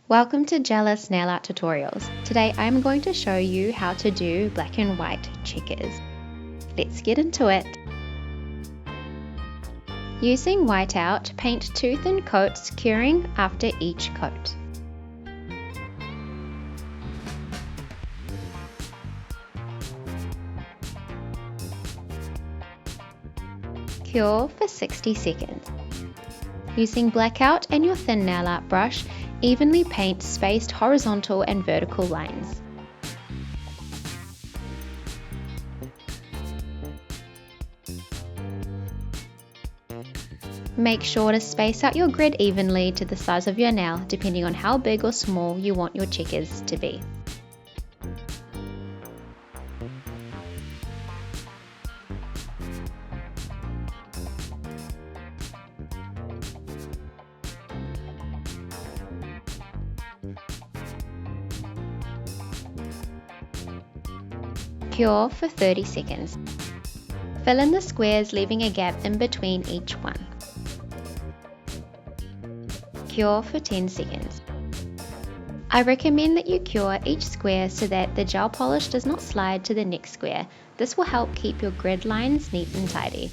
Welcome to Gelous Nail Art Tutorials. Today I'm going to show you how to do black and white checkers. Let's get into it. Using whiteout, paint 2 thin coats, curing after each coat. Cure for 60 seconds. Using blackout and your thin nail art brush, evenly paint spaced horizontal and vertical lines. Make sure to space out your grid evenly to the size of your nail, depending on how big or small you want your checkers to be. Cure for 30 seconds. Fill in the squares, leaving a gap in between each one. Cure for 10 seconds. I recommend that you cure each square so that the gel polish does not slide to the next square. This will help keep your grid lines neat and tidy.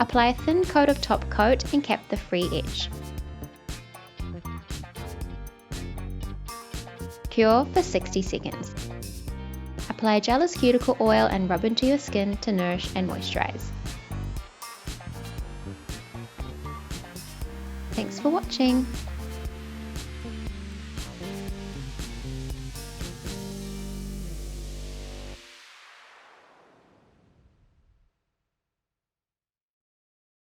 Apply a thin coat of top coat and cap the free edge. Cure for 60 seconds. Apply Gelous Cuticle Oil and rub into your skin to nourish and moisturize. Thanks for watching.